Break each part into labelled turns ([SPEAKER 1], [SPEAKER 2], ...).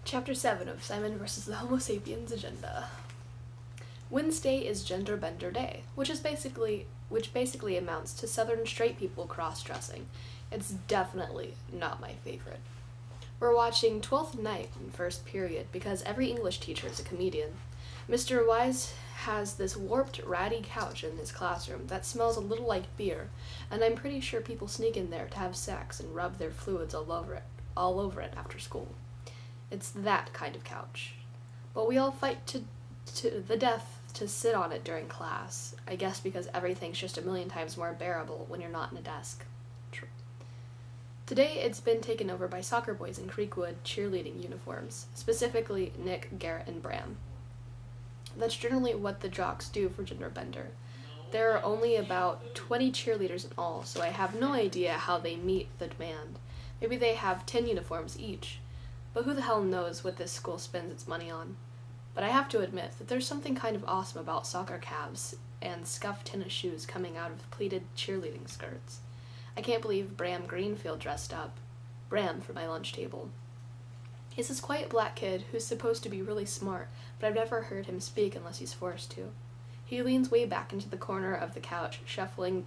[SPEAKER 1] Chapter 7 of Simon versus the Homo Sapiens Agenda. Wednesday is Gender Bender Day, which basically amounts to Southern straight people cross-dressing. It's definitely not my favorite. We're watching 12th Night in first period because every English teacher is a comedian. Mr. Wise has this warped, ratty couch in his classroom that smells a little like beer, and I'm pretty sure people sneak in there to have sex and rub their fluids all over it after school. It's that kind of couch. But we all fight to the death to sit on it during class, I guess because everything's just a million times more bearable when you're not in a desk. True. Today it's been taken over by soccer boys in Creekwood cheerleading uniforms, specifically Nick, Garrett, and Bram. That's generally what the jocks do for Gender Bender. There are only about 20 cheerleaders in all, so I have no idea how they meet the demand. Maybe they have 10 uniforms each. But who the hell knows what this school spends its money on? But I have to admit that there's something kind of awesome about soccer calves and scuffed tennis shoes coming out of pleated cheerleading skirts. I can't believe Bram Greenfield dressed up. Bram for my lunch table. He's this quiet black kid who's supposed to be really smart, but I've never heard him speak unless he's forced to. He leans way back into the corner of the couch, shuffling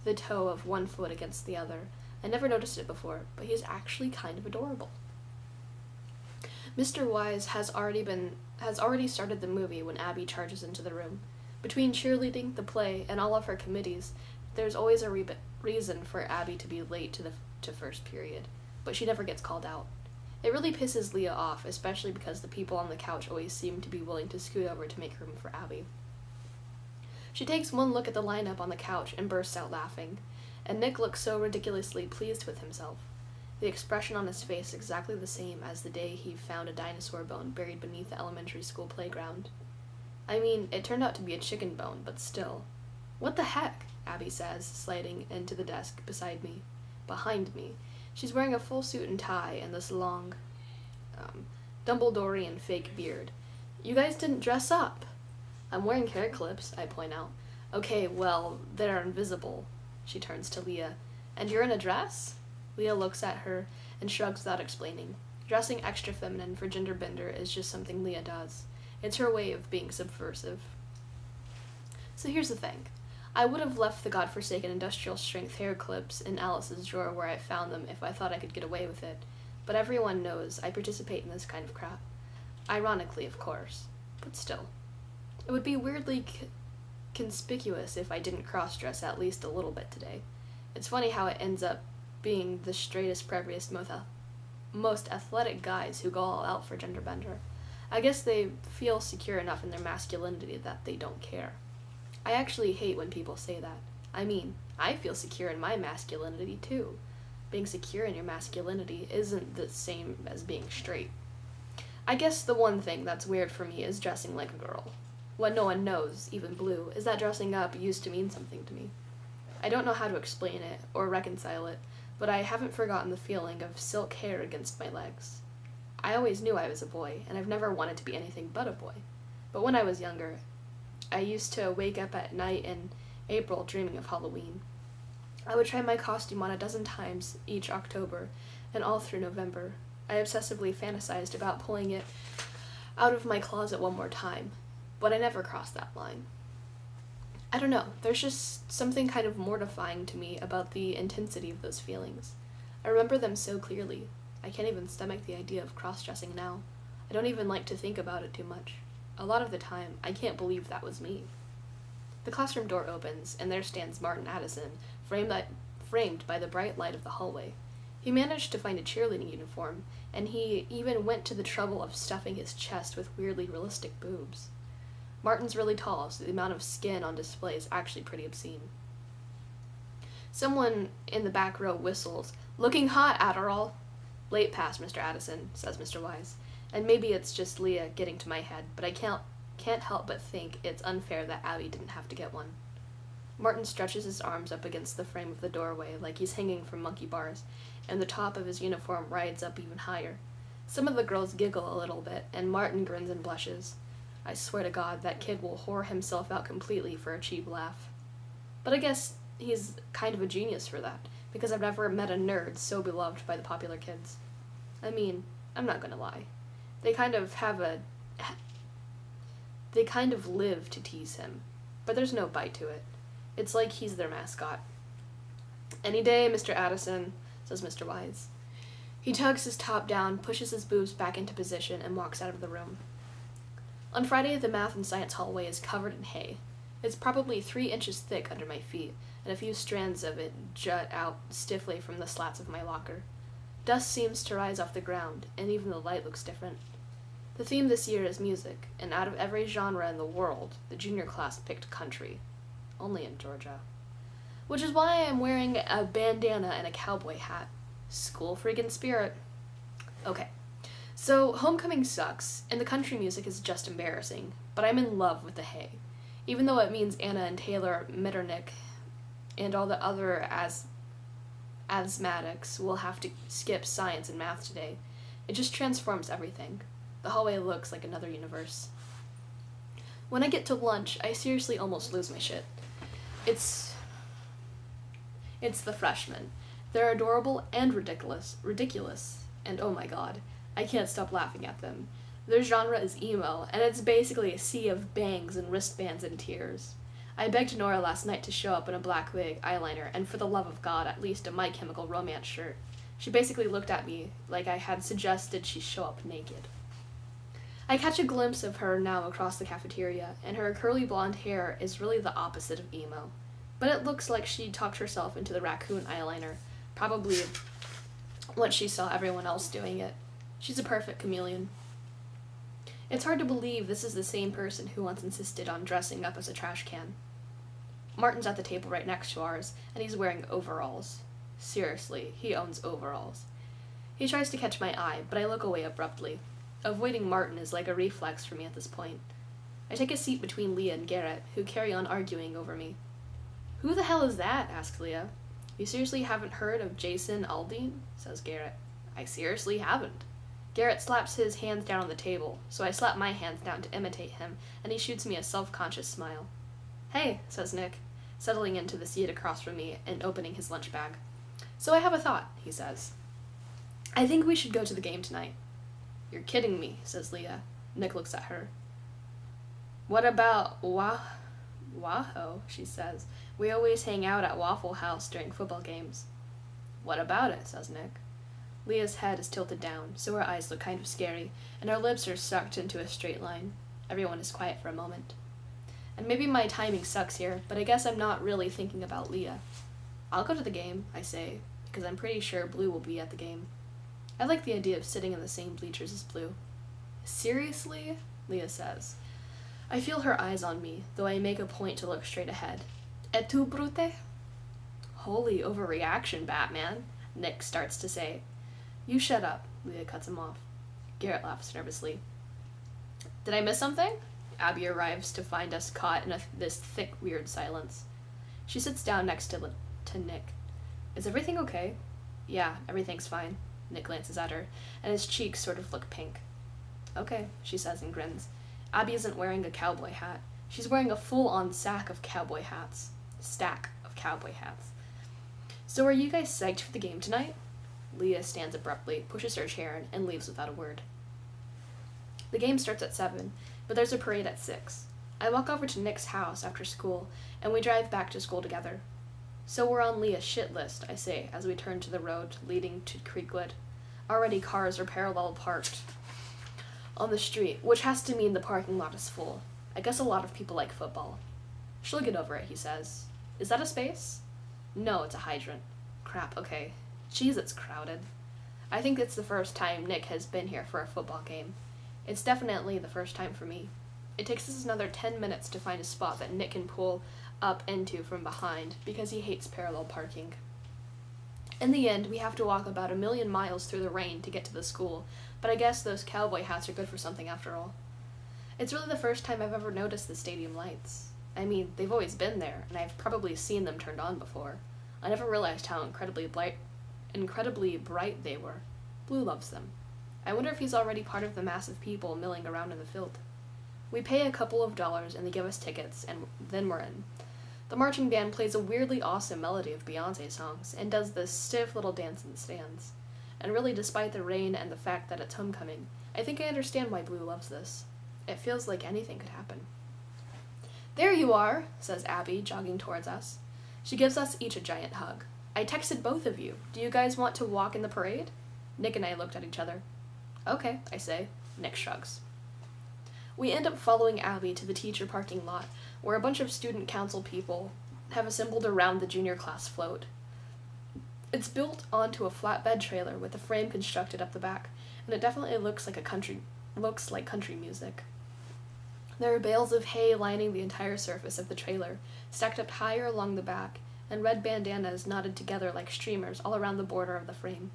[SPEAKER 1] the toe of one foot against the other. I never noticed it before, but he's actually kind of adorable. Mr. Wise has already started the movie when Abby charges into the room. Between cheerleading, the play, and all of her committees, there's always a reason for Abby to be late to first period, but she never gets called out. It really pisses Leah off, especially because the people on the couch always seem to be willing to scoot over to make room for Abby. She takes one look at the lineup on the couch and bursts out laughing, and Nick looks so ridiculously pleased with himself. The expression on his face exactly the same as the day he found a dinosaur bone buried beneath the elementary school playground. I mean, it turned out to be a chicken bone, but still. What the heck? Abby says, sliding into the desk behind me. She's wearing a full suit and tie and this long, Dumbledorian fake beard. You guys didn't dress up. I'm wearing hair clips, I point out. Okay, well, they're invisible. She turns to Leah. And you're in a dress? Leah looks at her and shrugs without explaining. Dressing extra feminine for Gender Bender is just something Leah does. It's her way of being subversive. So here's the thing. I would have left the godforsaken industrial strength hair clips in Alice's drawer where I found them if I thought I could get away with it, but everyone knows I participate in this kind of crap. Ironically, of course, but still. It would be weirdly conspicuous if I didn't cross-dress at least a little bit today. It's funny how it ends up being the straightest, preppiest, most athletic guys who go all out for Gender Bender. I guess they feel secure enough in their masculinity that they don't care. I actually hate when people say that. I mean, I feel secure in my masculinity too. Being secure in your masculinity isn't the same as being straight. I guess the one thing that's weird for me is dressing like a girl. What no one knows, even Blue, is that dressing up used to mean something to me. I don't know how to explain it or reconcile it, but I haven't forgotten the feeling of silk hair against my legs. I always knew I was a boy, and I've never wanted to be anything but a boy. But when I was younger, I used to wake up at night in April dreaming of Halloween. I would try my costume on a dozen times each October, and all through November. I obsessively fantasized about pulling it out of my closet one more time, but I never crossed that line. I don't know, there's just something kind of mortifying to me about the intensity of those feelings. I remember them so clearly. I can't even stomach the idea of cross-dressing now. I don't even like to think about it too much. A lot of the time, I can't believe that was me. The classroom door opens, and there stands Martin Addison, framed by the bright light of the hallway. He managed to find a cheerleading uniform, and he even went to the trouble of stuffing his chest with weirdly realistic boobs. Martin's really tall, so the amount of skin on display is actually pretty obscene. Someone in the back row whistles, "Looking hot, Adderall." "Late pass, Mr. Addison," says Mr. Wise. And maybe it's just Leah getting to my head, but I can't help but think it's unfair that Abby didn't have to get one. Martin stretches his arms up against the frame of the doorway like he's hanging from monkey bars, and the top of his uniform rides up even higher. Some of the girls giggle a little bit, and Martin grins and blushes. I swear to God, that kid will whore himself out completely for a cheap laugh. But I guess he's kind of a genius for that, because I've never met a nerd so beloved by the popular kids. I mean, I'm not gonna lie. They kind of live to tease him, but there's no bite to it. It's like he's their mascot. Any day, Mr. Addison, says Mr. Wise. He tugs his top down, pushes his boobs back into position, and walks out of the room. On Friday, the math and science hallway is covered in hay. It's probably 3 inches thick under my feet, and a few strands of it jut out stiffly from the slats of my locker. Dust seems to rise off the ground, and even the light looks different. The theme this year is music, and out of every genre in the world, the junior class picked country. Only in Georgia. Which is why I'm wearing a bandana and a cowboy hat. School freaking spirit. Okay, so homecoming sucks, and the country music is just embarrassing, but I'm in love with the hay. Even though it means Anna and Taylor Metternich and all the other asthmatics will have to skip science and math today, it just transforms everything. The hallway looks like another universe. When I get to lunch, I seriously almost lose my shit. It's the freshmen. They're adorable and ridiculous, and oh my god, I can't stop laughing at them. Their genre is emo, and it's basically a sea of bangs and wristbands and tears. I begged Nora last night to show up in a black wig, eyeliner, and for the love of God, at least a My Chemical Romance shirt. She basically looked at me like I had suggested she show up naked. I catch a glimpse of her now across the cafeteria, and her curly blonde hair is really the opposite of emo. But it looks like she talked herself into the raccoon eyeliner, probably once she saw everyone else doing it. She's a perfect chameleon. It's hard to believe this is the same person who once insisted on dressing up as a trash can. Martin's at the table right next to ours, and he's wearing overalls. Seriously, he owns overalls. He tries to catch my eye, but I look away abruptly. Avoiding Martin is like a reflex for me at this point. I take a seat between Leah and Garrett, who carry on arguing over me. "Who the hell is that?" asks Leah. "You seriously haven't heard of Jason Aldean?" says Garrett. "I seriously haven't." Garrett slaps his hands down on the table, so I slap my hands down to imitate him, and he shoots me a self-conscious smile. "Hey," says Nick, settling into the seat across from me and opening his lunch bag. "So I have a thought," he says. "I think we should go to the game tonight." "You're kidding me," says Leah. Nick looks at her. "What about Waho?" she says. "We always hang out at Waffle House during football games." "What about it?" says Nick. Leah's head is tilted down, so her eyes look kind of scary, and her lips are sucked into a straight line. Everyone is quiet for a moment. And maybe my timing sucks here, but I guess I'm not really thinking about Leah. "I'll go to the game," I say, because I'm pretty sure Blue will be at the game. I like the idea of sitting in the same bleachers as Blue. "Seriously?" Leah says. I feel her eyes on me, though I make a point to look straight ahead. "Et tu, Brute?" "Holy overreaction, Batman," Nick starts to say. "You shut up," Leah cuts him off. Garrett laughs nervously. "Did I miss something?" Abby arrives to find us caught in this thick, weird silence. She sits down next to Nick. "Is everything okay?" "Yeah, everything's fine." Nick glances at her, and his cheeks sort of look pink. "Okay," she says and grins. Abby isn't wearing a cowboy hat. She's wearing a full-on stack of cowboy hats. "So are you guys psyched for the game tonight?" Leah stands abruptly, pushes her chair, and leaves without a word. The game starts at 7, but there's a parade at 6. I walk over to Nick's house after school, and we drive back to school together. "So we're on Leah's shit list," I say, as we turn to the road leading to Creekwood. Already cars are parallel parked on the street, which has to mean the parking lot is full. I guess a lot of people like football. "She'll get over it," he says. "Is that a space?" "No, it's a hydrant." "Crap, okay. Jeez, it's crowded." I think it's the first time Nick has been here for a football game. It's definitely the first time for me. It takes us another 10 minutes to find a spot that Nick can pull up into from behind, because he hates parallel parking. In the end, we have to walk about 1,000,000 miles through the rain to get to the school, but I guess those cowboy hats are good for something after all. It's really the first time I've ever noticed the stadium lights. I mean, they've always been there, and I've probably seen them turned on before. I never realized how incredibly bright they were. Blue loves them. I wonder if he's already part of the mass of people milling around in the field. We pay a couple of dollars, and they give us tickets, and then we're in. The marching band plays a weirdly awesome melody of Beyoncé songs, and does this stiff little dance in the stands. And really, despite the rain and the fact that it's homecoming, I think I understand why Blue loves this. It feels like anything could happen. "There you are," says Abby, jogging towards us. She gives us each a giant hug. "I texted both of you. Do you guys want to walk in the parade?" Nick and I looked at each other. "Okay," I say. Nick shrugs. We end up following Abby to the teacher parking lot, where a bunch of student council people have assembled around the junior class float. It's built onto a flatbed trailer with a frame constructed up the back, and it definitely looks like country music. There are bales of hay lining the entire surface of the trailer, stacked up higher along the back, and red bandanas knotted together like streamers all around the border of the frame.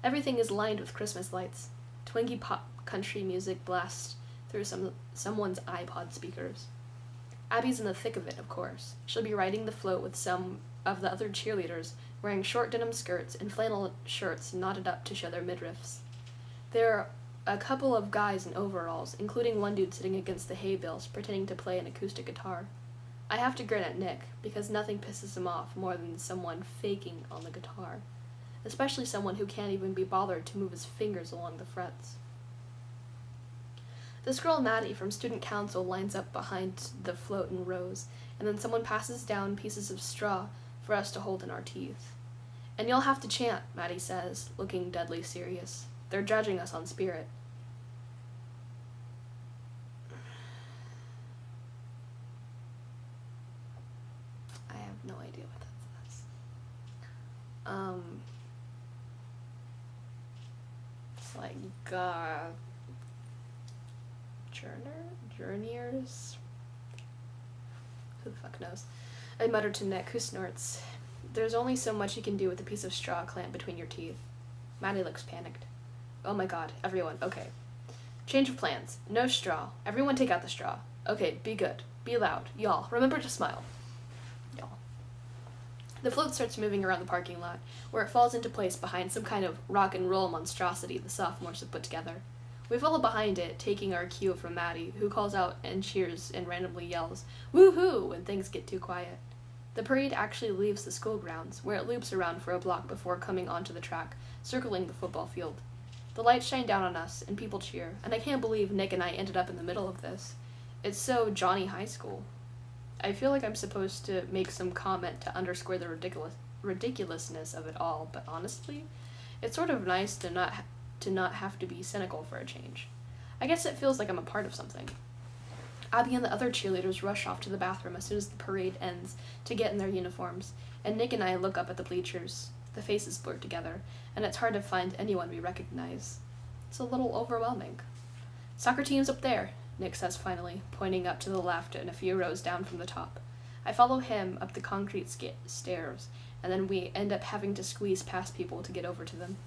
[SPEAKER 1] Everything is lined with Christmas lights. Twingy pop country music blasts through someone's iPod speakers. Abby's in the thick of it, of course. She'll be riding the float with some of the other cheerleaders, wearing short denim skirts and flannel shirts knotted up to show their midriffs. There are a couple of guys in overalls, including one dude sitting against the hay bales, pretending to play an acoustic guitar. I have to grin at Nick, because nothing pisses him off more than someone faking on the guitar, especially someone who can't even be bothered to move his fingers along the frets. This girl Maddie from student council lines up behind the float in rows, and then someone passes down pieces of straw for us to hold in our teeth. "And you'll have to chant," Maddie says, looking deadly serious. "They're judging us on spirit." I have no idea what that says. It's like, Journeyers? Who the fuck knows? I muttered to Nick, who snorts. "There's only so much you can do with a piece of straw clamped between your teeth." Maddie looks panicked. "Oh my god, everyone, okay. Change of plans. No straw. Everyone take out the straw. Okay, be good. Be loud. Y'all, remember to smile." Y'all. The float starts moving around the parking lot, where it falls into place behind some kind of rock and roll monstrosity the sophomores have put together. We follow behind it, taking our cue from Maddie, who calls out and cheers and randomly yells, "Woohoo!" when things get too quiet. The parade actually leaves the school grounds, where it loops around for a block before coming onto the track, circling the football field. The lights shine down on us, and people cheer, and I can't believe Nick and I ended up in the middle of this. It's so Johnny High School. I feel like I'm supposed to make some comment to underscore the ridiculousness of it all, but honestly, it's sort of nice to not have to be cynical for a change. I guess it feels like I'm a part of something. Abby and the other cheerleaders rush off to the bathroom as soon as the parade ends to get in their uniforms, and Nick and I look up at the bleachers. The faces blur together, and it's hard to find anyone we recognize. It's a little overwhelming. "Soccer team's up there," Nick says finally, pointing up to the left and a few rows down from the top. I follow him up the concrete stairs, and then we end up having to squeeze past people to get over to them.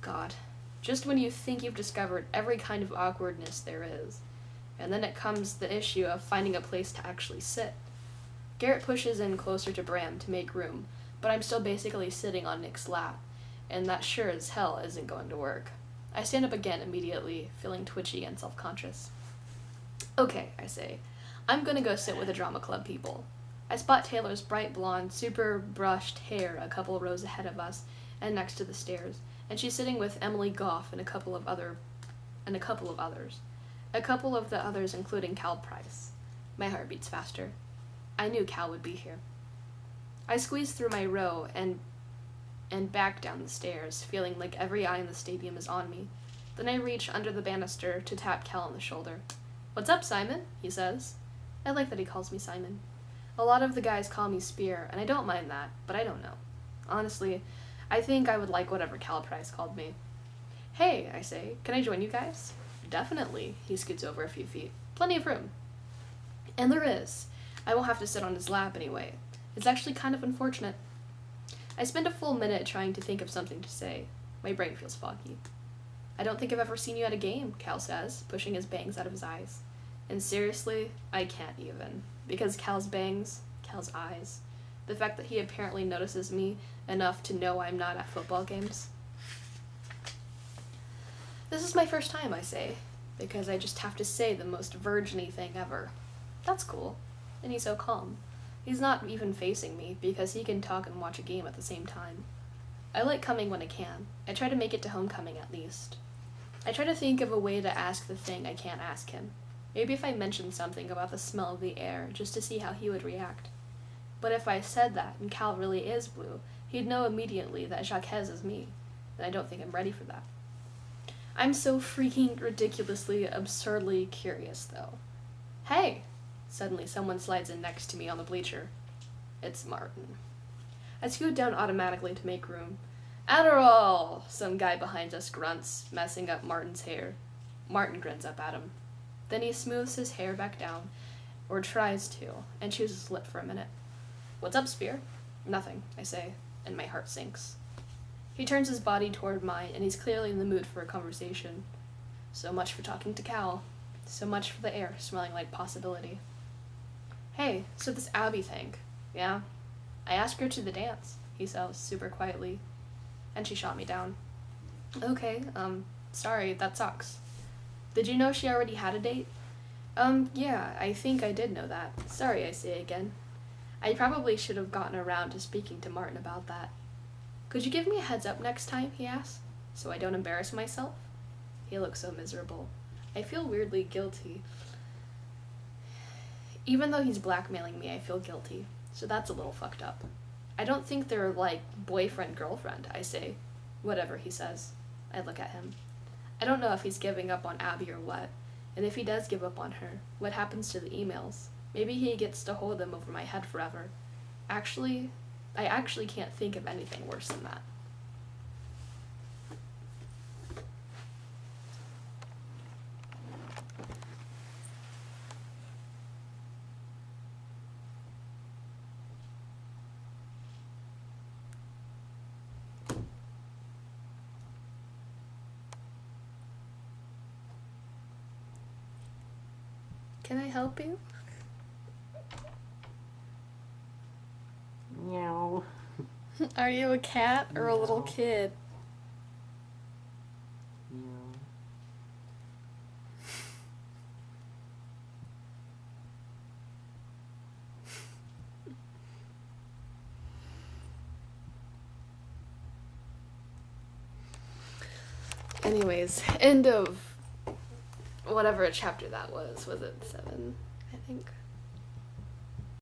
[SPEAKER 1] God. Just when you think you've discovered every kind of awkwardness there is. And then it comes the issue of finding a place to actually sit. Garrett pushes in closer to Bram to make room, but I'm still basically sitting on Nick's lap, and that sure as hell isn't going to work. I stand up again immediately, feeling twitchy and self-conscious. "Okay," I say. "I'm gonna go sit with the drama club people." I spot Taylor's bright blonde, super brushed hair a couple rows ahead of us and next to the stairs, and she's sitting with Emily Goff and a couple of others. A couple of the others including Cal Price. My heart beats faster. I knew Cal would be here. I squeeze through my row and back down the stairs, feeling like every eye in the stadium is on me. Then I reach under the banister to tap Cal on the shoulder. "What's up, Simon?" he says. I like that he calls me Simon. A lot of the guys call me Spear, and I don't mind that, but I don't know. Honestly, I think I would like whatever Cal Price called me. "Hey," I say, "can I join you guys?" "Definitely," he scoots over a few feet. "Plenty of room." And there is. I won't have to sit on his lap anyway. It's actually kind of unfortunate. I spend a full minute trying to think of something to say. My brain feels foggy. "I don't think I've ever seen you at a game," Cal says, pushing his bangs out of his eyes. And seriously, I can't even. Because Cal's bangs, Cal's eyes, the fact that he apparently notices me enough to know I'm not at football games. "This is my first time," I say, because I just have to say the most virgin-y thing ever. "That's cool." And he's so calm. He's not even facing me, because he can talk and watch a game at the same time. I like coming when I can. I try to make it to homecoming at least. I try to think of a way to ask the thing I can't ask him. Maybe if I mentioned something about the smell of the air, just to see how he would react. But if I said that, and Cal really is blue, he'd know immediately that Jacques is me, and I don't think I'm ready for that. I'm so freaking ridiculously, absurdly curious, though. Hey! Suddenly someone slides in next to me on the bleacher. It's Martin. I scoot down automatically to make room. Adderall! Some guy behind us grunts, messing up Martin's hair. Martin grins up at him. Then he smooths his hair back down, or tries to, and chews his lip for a minute. What's up, Spear? Nothing, I say, and my heart sinks. He turns his body toward mine, and he's clearly in the mood for a conversation. So much for talking to Cal. So much for the air smelling like possibility. Hey, so this Abby thing, yeah? I asked her to the dance, he says super quietly, and she shot me down. Okay, sorry, that sucks. Did you know she already had a date? Yeah, I think I did know that. Sorry, I say again. I probably should have gotten around to speaking to Martin about that. Could you give me a heads up next time, he asks, so I don't embarrass myself? He looks so miserable. I feel weirdly guilty. Even though he's blackmailing me, I feel guilty, so that's a little fucked up. I don't think they're like boyfriend-girlfriend, I say. Whatever, he says. I look at him. I don't know if he's giving up on Abby or what, and if he does give up on her, what happens to the emails? Maybe he gets to hold them over my head forever. I actually can't think of anything worse than that. Can I help you?
[SPEAKER 2] Meow.
[SPEAKER 1] Are you a cat or a little
[SPEAKER 2] No.
[SPEAKER 1] kid?
[SPEAKER 2] Meow.
[SPEAKER 1] Anyways, end of whatever chapter that was. Was it 7? I think.